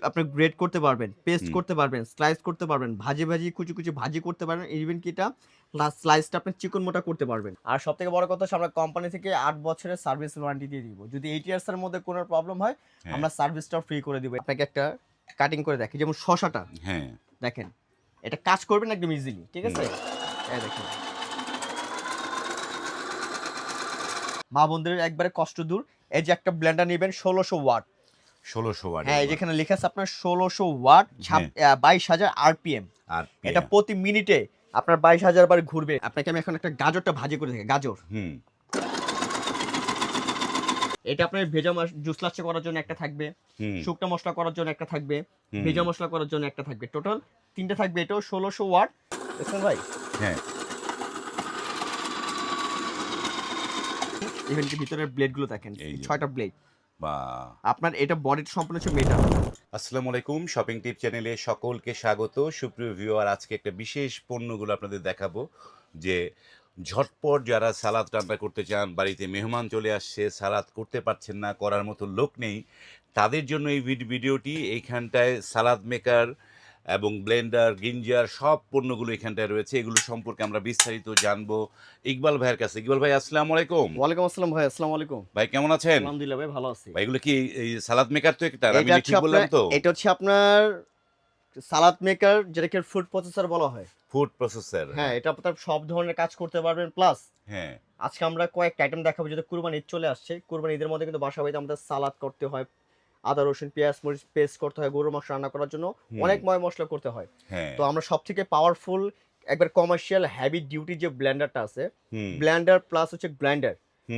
আপনি গ্রেড করতে পারবেন, পেস্ট করতে পারবেন, স্লাইস করতে পারবেন, ভাজি কুচি ভাজি করতে পারবেন। ইভেন কি এটা স্লাইসটা আপনি চিকন মোটা করতে পারবেন। আর সবথেকে বড় কথা হচ্ছে আমরা কোম্পানি থেকে 8 বছরের সার্ভিস ওয়ারেন্টি দিয়ে দিব। যদি 8 ইয়ার্স এর মধ্যে কোনো প্রবলেম হয় হ্যাঁ। আমরা সার্ভিসটাও ফ্রি করে দিব। আপনাকে একটা কাটিং করে দেখি, যেমন শসাটা হ্যাঁ, দেখেন, এটা কাজ করবেন একদম ইজিলি, ঠিক আছে? এই দেখেন, মা বোনদের একবারে কষ্ট দূর। এই যে একটা ব্লেন্ডার নেবেন 1600 ওয়াট। 1600 ওয়াট। হ্যাঁ, এই যেখানে লেখা আছে আপনার 1600 ওয়াট, 22,000 আরপিএম। আর এটা প্রতি মিনিটে আপনার 22,000 বার ঘুরবে। আপনাকে আমি এখন একটা গাজরটা ভাজি করে দেখি, গাজর। এটা আপনার ভেজা জুস লাচ্ছা করার জন্য একটা থাকবে, শুকনো মশলা করার জন্য একটা থাকবে, ভেজা মশলা করার জন্য একটা থাকবে। টোটাল 3টা থাকবে। এটাও 1600 ওয়াট। দেখুন ভাই, হ্যাঁ, ইভেন কি ভিতরের ব্লেডগুলো দেখেন, এই যে। 6টা ব্লেড। বা আপনার এটা বডিটা সম্পূর্ণ হচ্ছে মেটাল। আসসালামু আলাইকুম, শপিং টিপ চ্যানেলে সকলকে স্বাগত। সুপ্রিয় ভিউয়ার, আজকে একটা বিশেষ পণ্যগুলো আপনাদের দেখাবো যে ঝটপট যারা সালাদ রান্না করতে চান, বাড়িতে মেহমান চলে আসছে, সালাদ করতে পারছেন না, করার মতো লোক নেই, তাদের জন্য এই ভিডিওটি। এইখানটায় সালাদ মেকার এবং ব্লেন্ডার, গিঞ্জার সব পণ্যগুলো এখানটায় রয়েছে। এগুলো সম্পর্কে আমরা বিস্তারিত জানবো ইকবাল ভাইয়ের কাছে। ইকবাল ভাই, আসসালামু আলাইকুম। ওয়ালাইকুম আসসালাম ভাই, আসসালামু আলাইকুম। ভাই কেমন আছেন? আলহামদুলিল্লাহ ভাই, ভালো আছি। ভাই এগুলো কি এই সালাদ মেকার? তো একটা আমি এটা হচ্ছে ঠিক বললাম তো? এটা হচ্ছে আপনার সালাদ মেকার, যেটাকে ফুড প্রসেসর বলা হয়। Food processor. হ্যাঁ, এটা আপনার সব ধরনের কাজ করতে পারবেন। প্লাস হ্যাঁ, আজকে আমরা কয়েকটা আইটেম দেখাবো, যেটা কুরবানি ঈদ চলে আসছে। কুরবানি ঈদের মধ্যে কিন্তু বাসা বাড়িতে আমাদের সালাদ করতে হয়, আদা রসুন পেঁয়াজ মরিচ পেস্ট করতে হয়, গরুর মাংস রান্না করার জন্য অনেক ময় মশলা করতে হয়। হ্যাঁ। তো আমরা সব থেকে পাওয়ারফুল একবার কমার্শিয়াল হেভি ডিউটি যে ব্লেন্ডারটা আছে, ব্লেন্ডার প্লাস হচ্ছে গ্রাইন্ডার,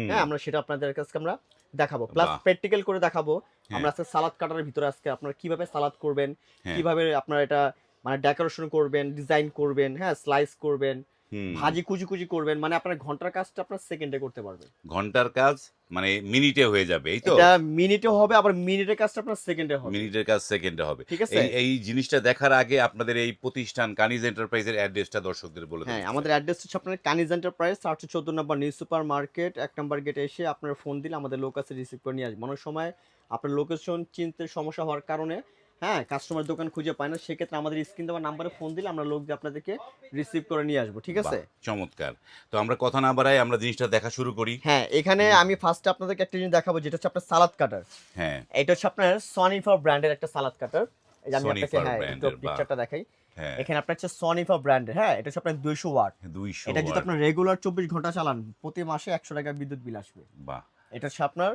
হ্যাঁ, আমরা সেটা আপনাদের কাছে আমরা দেখাবো। প্লাস প্র্যাকটিক্যাল করে দেখাবো আমরা আজকে সালাদ কাটার ভিতরে আজকে আপনারা কিভাবে সালাদ করবেন, কিভাবে আপনারা এটা মানে ডেকোরেশন করবেন, ডিজাইন করবেন, হ্যাঁ, স্লাইস করবেন, ভাজি কুচি করবেন। মানে আপনার ঘন্টার কাজটা আপনার সেকেন্ডে করতে পারবেন। ঘন্টার কাজ মানে মিনিটে হয়ে যাবে, এই তো? এটা মিনিটে হবে, আবার মিনিটের কাজটা আপনার সেকেন্ডে হবে। মিনিটের কাজ সেকেন্ডে হবে, ঠিক আছে? এই জিনিসটা দেখার আগে আপনাদের এই প্রতিষ্ঠান কানিজ এন্টারপ্রাইজের অ্যাড্রেসটা দর্শকদের বলে দিন। হ্যাঁ, আমাদের অ্যাড্রেস হচ্ছে আপনার কানিজ এন্টারপ্রাইজ 414 নম্বর নিউ সুপার মার্কেট 1 নম্বর গেটে এসে আপনার ফোন দিলে আমাদের লোক আছে, রিসিভ করে নিয়ে আসবে। অনেক সময় আপনার লোকেশন চিনতে সমস্যা হওয়ার কারণে, হ্যাঁ, কাস্টমার দোকান খুঁজে পায় না, সেক্ষেত্রে আমাদের স্ক্রিন দেওয়া নাম্বারে ফোন দিলে আমরা লোক দিয়ে আপনাদেরকে রিসিভ করে নিয়ে আসবো। ঠিক আছে? চমৎকার। তো আমরা কথা না বাড়াই, আমরা জিনিসটা দেখা শুরু করি। হ্যাঁ, এখানে আমি ফার্স্টে আপনাদেরকে একটা জিনিস দেখাবো, যেটা হচ্ছে আপনার সালাদ কাটার। হ্যাঁ, এটা হচ্ছে আপনার সনিফা ব্র্যান্ডের একটা সালাদ কাটার। এই যে আমি আপনাকে সনিফার হ্যাঁ একটু ব্র্যান্ডের, পিকচারটা দেখাই। হ্যাঁ, এখানে আপনার হচ্ছে সনিফা ব্র্যান্ডের, হ্যাঁ, এটা হচ্ছে আপনার 200 ওয়াট। 200 এটা যদি ওয়াট। আপনার রেগুলার 24 ঘন্টা চালান, প্রতি মাসে 100 টাকা বিদ্যুৎ বিল আসবে। বাহ, এটা হচ্ছে আপনার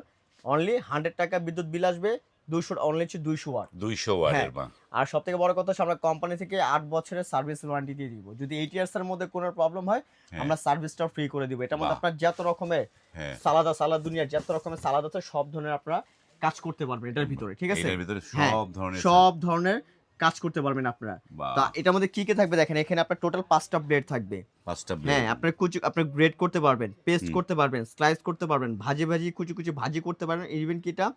অনলি 100 টাকা বিদ্যুৎ বিল আসবে। 200 অনলি হচ্ছে 200 ওয়াট। 200 হ্যাঁ, ওয়াটের। বাহ, আর সবথেকে বড় কথা হচ্ছে আমরা কোম্পানি থেকে 8 বছরের সার্ভিস ওয়ারেন্টি দিয়ে দিব। যদি 8 ইয়ার্স এর মধ্যে কোনো প্রবলেম হয় আমরা সার্ভিসটাও ফ্রি করে দিব। এটার মধ্যে আপনার যত রকমের সালাদ দুনিয়ার যত রকমের সালাদ আছে সব ধরনের আপনারা কাজ করতে পারবেন এটার ভিতরে। ঠিক আছে? এটার ভিতরে হ্যাঁ, সব ধরনের কাজ করতে পারবেন আপনারা। তা এটার মধ্যে কি কি থাকবে দেখেন, এখানে আপনার টোটাল 5টা ব্লেড থাকবে। 5টা ব্লেড। হ্যাঁ, আপনার গ্রেড করতে পারবেন, পেস্ট করতে পারবেন, স্লাইস করতে পারবেন, ভাজি কুচি ভাজি করতে পারবেন। ইভেন কি এটা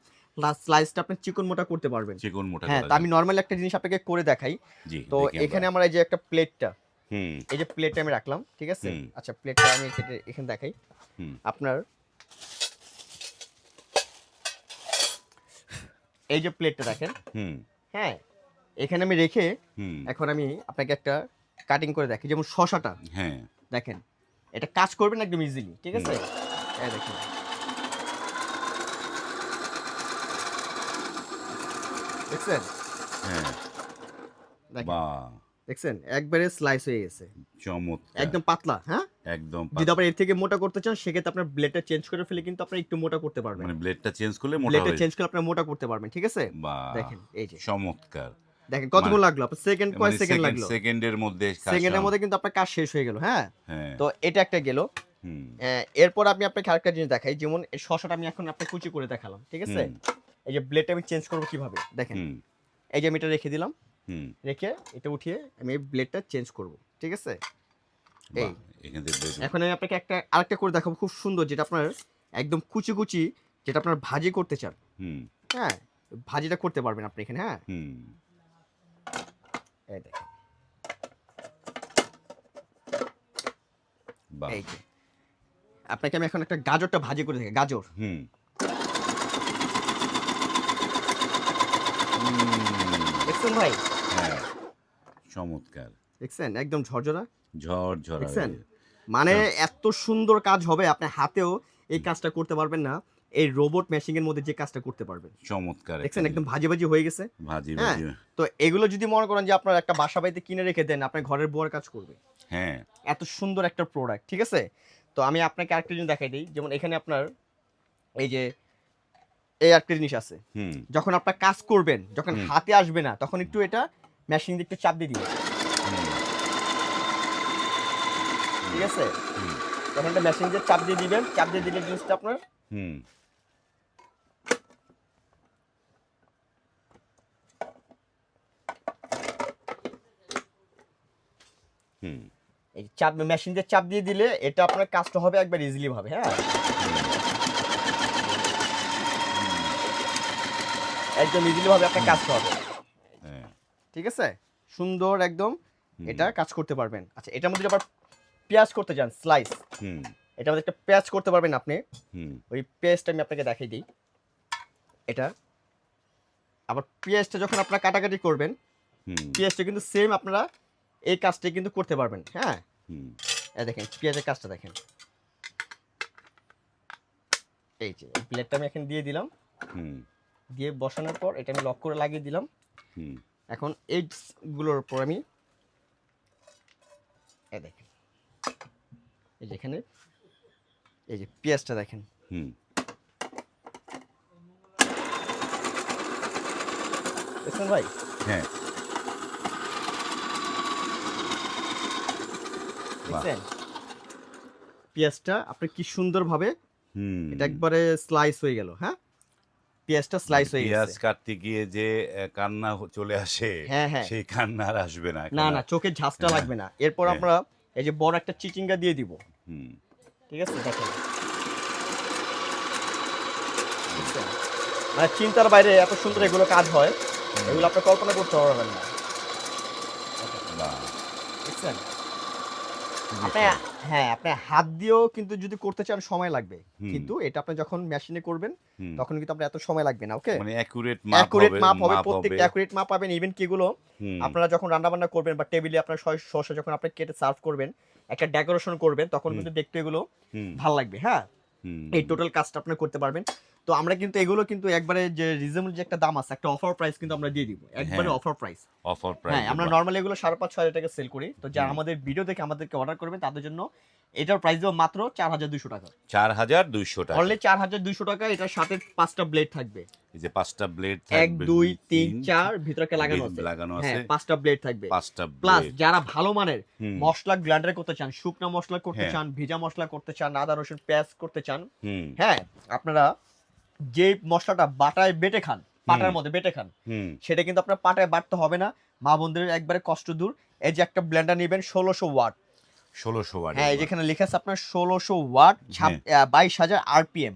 স্লাইসটা আপনি চিকন মোটা করতে পারবেন। চিকন মোটা। হ্যাঁ, তো আমি নরমালি একটা জিনিস আপনাকে করে দেখাই। তো এখানে আমরা এই যে একটা প্লেটটা, এই যে প্লেটটা আমি রাখলাম, ঠিক আছে? আচ্ছা, প্লেটটা আমি এখানে দেখাই। আপনার এই যে প্লেটটা দেখেন, হ্যাঁ, এখানে আমি রেখে এখন আমি আপনাকে একটা কাটিং করে দেখাই, যেমন শসাটা, হ্যাঁ, দেখেন, এটা কাজ করবেন একদম ইজিলি, ঠিক আছে? এই দেখেন, দেখছেন? হ্যাঁ, দেখেন, বাহ, দেখছেন একবারে স্লাইস হয়ে গেছে, চমৎকার, একদম পাতলা। হ্যাঁ, একদম। যদি আপনি এর থেকে মোটা করতে চান সেক্ষেত্রে আপনার ব্লেডটা চেঞ্জ করে ফেলে কিন্তু আপনি একটু মোটা করতে পারবেন। মানে ব্লেডটা চেঞ্জ করলে মোটা ব্লেডটা হবে। চেঞ্জ করে আপনি মোটা করতে পারবেন। ঠিক আছে? বাহ, দেখেন এই যে চমৎকার। দেখেন কতক্ষণ লাগলো, আপনার সেকেন্ড কয় সেকেন্ড লাগলো, সেকেন্ডের মধ্যে সেকেন্ডের মধ্যে কিন্তু আপনার কাজ শেষ হয়ে গেল। হ্যাঁ, হ্যাঁ, তো এটা একটা গেল। এরপর আমি আপনাকে আরেকটা জিনিস দেখাই, যেমন এই শসাটা আমি এখন আপনাকে কুচি করে দেখালাম, ঠিক আছে? এই যে ব্লেডটা আমি চেঞ্জ করবো কিভাবে দেখেন, এই যে আমি এটা রেখে দিলাম, রেখে এটা উঠিয়ে আমি এই ব্লেডটা চেঞ্জ করব। ঠিক আছে? এই এখন আমি আপনাকে আরেকটা করে দেখাবো খুব সুন্দর, যেটা আপনার একদম কুচি যেটা আপনার ভাজি করতে চান, হ্যাঁ, ভাজিটা করতে পারবেন আপনি এখানে। হ্যাঁ, এই দেখেন, এই যে আপনাকে আমি এখন একটা গাজরটা ভাজি করে দেখি, গাজর। দেখছেন ভাই? হ্যাঁ, চমৎকার। দেখছেন একদম ঝরঝরা। ঝরঝরা দেখছেন? হয়ে মানে চম এত সুন্দর কাজ হবে আপনি হাতেও এই কাজটা করতে পারবেন না। এই রোবট মেশিং এর মধ্যে যে কাজটা করতে পারবেন। চমৎকার একটা দেখছেন একদম জিনিস। ভাজি, ভাজি হয়ে গেছে। ভাজি, হ্যাঁ? ভাজি তো এগুলো যদি মনে করেন যে আপনার একটা বাসা বাড়িতে কিনে রেখে দেন, আপনার ঘরের বউয়ের কাজ করবে। হ্যাঁ, এত সুন্দর একটা প্রোডাক্ট, ঠিক আছে? তো আমি আপনাকে আরেকটা জিনিস দেখাই দেই। যেমন এখানে আপনার এই যে এই আরেকটা জিনিস আছে। হুম, যখন আপনার কাজ করবেন, যখন হুম, হাতে আসবে না, তখন একটু এটা মেশিন দিয়ে একটু চাপ দিয়ে দিবেন। হুম, ঠিক আছে? হুম, তখন এটা মেশিন দিয়ে চাপ দিয়ে দিবেন। চাপ দিয়ে দিলে জিনিসটা আপনার হুম, হুম, এই চাপ মেশিন দিয়ে চাপ দিয়ে দিলে এটা আপনার কাজটা হবে একবার ইজিলি ভাবে, হ্যাঁ? একদম ইজিলি ভাবে আপনার কাজটা হবে। হ্যাঁ, ঠিক আছে? সুন্দর একদম হুম, এটা কাজ করতে পারবেন। আচ্ছা এটার মধ্যে আবার পেঁয়াজ করতে চান স্লাইস। হুম, এটার মধ্যে একটা পেঁয়াজ করতে পারবেন আপনি। হুম, ওই পেঁয়াজটা আমি আপনাকে দেখাই দিই। এটা আবার পেঁয়াজটা যখন আপনারা কাটাকাটি করবেন, হুম, পেঁয়াজটা কিন্তু সেম আপনারা এই কাজটা কিন্তু করতে পারবেন, হ্যাঁ? হুম, এই দেখেন পেঁয়াজের কাজটা দেখেন। এই যে প্লেটটা আমি এখানে দিয়ে দিলাম। হুম, দিয়ে বসানোর পর এটা আমি লক করে লাগিয়ে দিলাম। হুম, এখন এই গুলোর উপর আমি এই দেখেন এই যে এখানে এই যে পেঁয়াজটা দেখেন। হুম, দেখছেন ভাই? হ্যাঁ, বাহ! দেখছেন? পেঁয়াজটা আপনি কি সুন্দরভাবে হুম, এটা একবারে স্লাইস হয়ে গেল, হ্যাঁ? পেঁয়াজটা মানে স্লাইস হয়ে পেঁয়াজ গেছে। কাটতে গিয়ে যে কান্না চলে আসে, হ্যাঁ, হ্যাঁ। সেই কান্না আর আসবে না এখন না, আর। না চোখের ঝাঁজটা হ্যাঁ, লাগবে না। এরপর হ্যাঁ, আমরা এই যে বড় একটা চিচিঙ্গা দিয়ে দিব। হুম, ঠিক আছে? দেখেন। দেখছেন? মানে চিন্তার বাইরে এত সুন্দর এগুলো কাজ হয়। হুম, এগুলো আপনি কল্পনা করতে পারবেন না। বাহ! দেখছেন? খুবই আপনি চমৎকার। হ্যাঁ, আপনি হাত দিয়েও কিন্তু যদি করতে চান সময় লাগবে। হুম, কিন্তু এটা আপনি যখন মেশিনে করবেন হুম, তখন কিন্তু আপনার এত সময় লাগবে না। ওকে? মানে অ্যাকুরেট অ্যাকুরেট মাপ হবে, মাপ হবে। প্রত্যেকটা অ্যাকুরেট মাপ পাবেন। ইভেন কি এগুলো হুম, আপনারা যখন রান্না-বান্না করবেন বা টেবিলে আপনার শসা যখন আপনি কেটে সার্ভ করবেন, একটা ডেকোরেশন করবেন তখন হুম, কিন্তু দেখতে এগুলো হুম, ভাল লাগবে, হ্যাঁ? এই হুম, টোটাল কাজটা আপনি করতে পারবেন। তো আমরা কিন্তু এগুলো কিন্তু একবারে যে রিজনেবল যে একটা দাম আছে, একটা অফার প্রাইস কিন্তু আমরা দিয়ে দিব। একবারে হ্যাঁ, অফার প্রাইস। অফার হ্যাঁ, প্রাইজে আমরা বাহ! নরমালি এগুলো ৫,৫০০ টাকা সেল করি। তো যারা হুম, আমাদের ভিডিও দেখে আমাদেরকে অর্ডার করবেন তাদের জন্য এটার প্রাইস দেব মাত্র ৳৪,২০০ ৳৪,২০০ অনলি ৳৪,২০০ এটার সাথে ৫ টা ব্লেড থাকবে। এই যে ৫ টা ব্লেড ১, থাকবে, ২, ৩, ৩ ৪ ভিতরে একটা লাগানো আছে। লাগানো হ্যাঁ, আছে, ৫ টা ব্লেড থাকবে। ৫ টা প্লাস ব্লেড। যারা ভালো মানের হুম, মসলা গ্রাইন্ডার করতে চান, শুকনা মসলা করতে হ্যাঁ, চান, ভেজা মসলা করতে চান, আদা, রসুন, পেঁয়াজ করতে চান, হুম, হ্যাঁ? আপনারা যে মসলাটা বাটায় বেটে খান, হুম, পাটার মধ্যে বেটে খান, হুম, সেটা কিন্তু আপনার পাটায় বাটতে হবে না। মা বোনদের একবারে কষ্ট দূর। এই যে একটা ব্লেন্ডার নিবেন ১৬০০ ওয়াট। ১৬০০ ওয়াটের হ্যাঁ, এই বাহ! যেখানে লেখা আছে আপনার ১৬০০ ওয়াট হ্যাঁ, ২২,০০০ আরপিএম।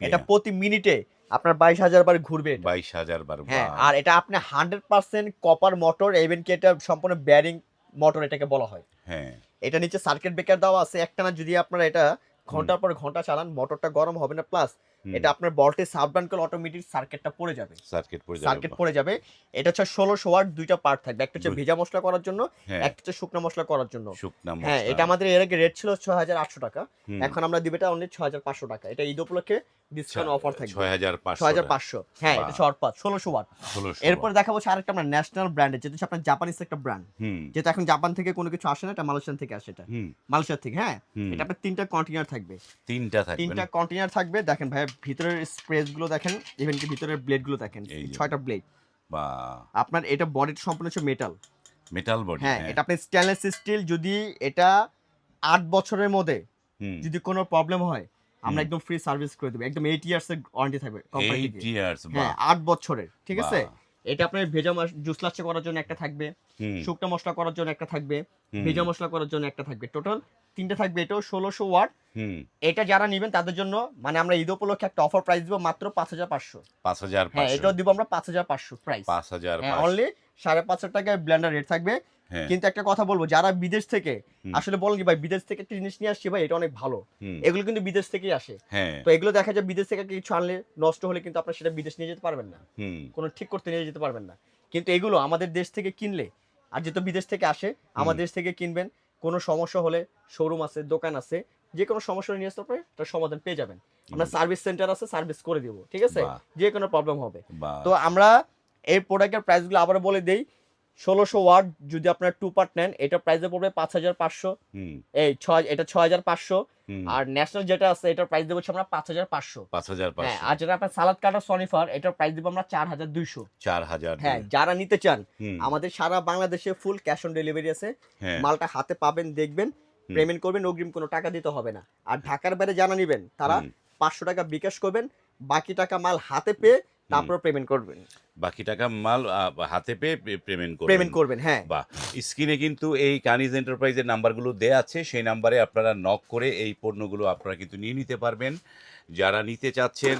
এটা আরপিএম প্রতি মিনিটে আপনার ২২,০০০ বার ঘুরবে এটা। ২২,০০০ বার হ্যাঁ, বাহ! আর এটা আপনি 100% কপার মোটর ইভেন কি এটা সম্পূর্ণ বেয়ারিং মোটর এটাকে বলা হয়। হ্যাঁ, এটা নিচে সার্কিট ব্রেকার দেওয়া আছে। একটানা যদি আপনারা এটা হুম, ঘন্টার পর ঘন্টা চালান, মোটরটা গরম হবে না। প্লাস হুম, এটা আপনার ভোল্টেজ সাব ডাউন করলে অটোমেটিক সার্কিটটা পড়ে যাবে। সার্কিট পড়ে যাবে সার্কিট বাহ! পড়ে যাবে। এটা হচ্ছে ১৬০০ ওয়াট ২ টা পার্ট থাকবে। একটা হচ্ছে দুই ভেজা মসলা করার জন্য, হ্যাঁ, একটা হচ্ছে শুকনা মসলা করার জন্য। শুকনা হ্যাঁ, মসলা। এটা আমাদের এর আগে রেট ছিল ৳৬,৮০০ হুম, এখন আমরা দিব এটা অনলি ৳৬,৫০০ এটা ঈদ উপলক্ষে ডিসকাউন্ট অফার থাকবে। ৬,৫০০ ৬,৫০০ হ্যাঁ, এটা বাহ! ১৬০০ ওয়াট। ১৬০০ এরপর বাহ! দেখাবো হচ্ছে আরেকটা আমরা ন্যাশনাল ব্র্যান্ডের যেটা হচ্ছে আপনার জাপানিজ একটা ব্র্যান্ড। হুম, যেহেতু এখন জাপান থেকে কোনো কিছু আসে না, এটা মালয়েশিয়ান থেকে আসে এটা। হুম, মালয়েশিয়া থেকে, হ্যাঁ? হুম, এটা আপনার ৩ টা কন্টেইনার থাকবে। ৩ টা থাকবে ৩ না? টা কন্টেইনার থাকবে। দেখেন ভাইয়া ভিতরের স্পেস গুলো দেখেন, ইভেন কি ভিতরের ব্লেড গুলো দেখেন। এই যে ৬ টা ব্লেড। বাহ! আপনার এটা বডিটা সম্পূর্ণ হচ্ছে মেটাল। মেটাল বডি হ্যাঁ, হ্যাঁ, এটা আপনি স্টেনলেস স্টিল যদি এটা ৮ বছরের মধ্যে হুম, যদি কোনো প্রবলেম হয়, আমরা হুম, একদম ফ্রি সার্ভিস করে দেব। একদম 8 ইয়ার্স এর ওয়ারেন্টি থাকবে কোম্পানি 8 থেকে। ইয়ার্স হ্যাঁ, বাহ! ৮ বছরের। ঠিক আছে? বাহ! এটা আপনার ভেজা জুস লাচ্ছা করার জন্য একটা থাকবে, হুম, শুকনো মসলা করার জন্য একটা থাকবে, হুম, ভেজা মসলা করার জন্য একটা থাকবে। টোটাল ৩ টা থাকবে। এটাও ১৬০০ ওয়াট। হুম, এটা যারা নিবেন তাদের জন্য মানে আমরা ঈদ উপলক্ষে একটা অফার প্রাইস দিব মাত্র ৫,৫০০। হ্যাঁ, ৫,৫০০ এটাও দিব আমরা ৫,৫০০ প্রাইস। হ্যাঁ, ৫,৫০০ অনলি ৳৫,৫০০ ব্লেন্ডার রেট থাকবে। হ্যাঁ, কিন্তু একটা কথা বলবো যারা বিদেশ থেকে হুম, আসলে বলেন কি ভাই বিদেশ থেকে একটা জিনিস নিয়ে আসছি ভাই এটা অনেক ভালো। হুম, এগুলো কিন্তু বিদেশ থেকেই আসে। হ্যাঁ, তো এগুলো দেখা যায় বিদেশ থেকে কিছু আনলে নষ্ট হলে কিন্তু আপনারা সেটা বিদেশ নিয়ে যেতে পারবেন না। হুম, কোনো ঠিক করতে নিয়ে যেতে পারবেন না। কিন্তু এগুলো আমাদের দেশ থেকে কিনলে, আর যেহেতু বিদেশ থেকে আসে, আমাদের দেশ থেকে কিনবেন, কোনো সমস্যা হলে শোরুম আছে, দোকান আছে, যে কোনো সমস্যা নিয়ে আসতে পারে তার সমাধান পেয়ে যাবেন। আমরা সার্ভিস সেন্টার আছে, সার্ভিস করে দিব, ঠিক আছে, বাহ। যে কোনো প্রবলেম হবে। বাহ। তো আমরা এই প্রোডাক্টের প্রাইসগুলো আবার বলে দেই। 1600 ওয়াট যদি আপনারা 2 পার্ট নেন, এটা প্রাইসে পড়বে 5500, হুম এই 6 এটা 6500। হুম আর ন্যাশনাল যেটা আছে এটার প্রাইস দেবো আমরা 5500। 5500। হ্যাঁ, আর যেটা আপনার সালাদ কাটা সনিফার, এটার প্রাইস দিব আমরা 4200। 4000। হ্যাঁ, যারা নিতে চান হুম আমাদের সারা বাংলাদেশে ফুল ক্যাশ অন ডেলিভারি আছে। হ্যাঁ মালটা হাতে পাবেন, দেখবেন, হুম। পেমেন্ট করবেন, অগ্রিম কোনো টাকা দিতে হবে না। আর ঢাকার বাইরে যারা নিবেন তারা হুম। 500 টাকা বিকাশ করবেন, বাকি টাকা মাল হাতে পেয়ে তারপর পেমেন্ট করবেন। বাকি টাকা মাল হাতে পেয়ে পেমেন্ট পেমেন্ট করবেন, হ্যাঁ। বা স্ক্রিনে কিন্তু এই কানিজ এন্টারপ্রাইজের নাম্বারগুলো দেয়া আছে, সেই নাম্বারে আপনারা নক করে এই পণ্যগুলো আপনারা কিন্তু নিয়ে নিতে পারবেন। যারা নিতে চাচ্ছেন,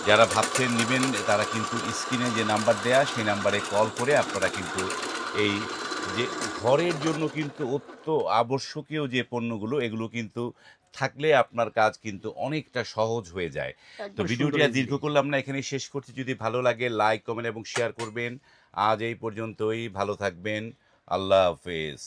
যারা ভাবছেন নেবেন, তারা কিন্তু স্ক্রিনে যে নাম্বার দেয়া সেই নাম্বারে কল করে আপনারা কিন্তু এই যে ঘরের জন্য কিন্তু আবশ্যকীয় যে পণ্যগুলো, এগুলো কিন্তু থাকলে আপনার কাজ কিন্তু অনেকটা সহজ হয়ে যায়। তো একদম ভিডিওটি সুন্দর আর দীর্ঘ easy। করলাম না, এখানেই শেষ করছি। যদি ভালো লাগে লাইক, কমেন্ট এবং শেয়ার করবেন। আজ এই পর্যন্তই, ভালো থাকবেন। আল্লাহ হাফেজ।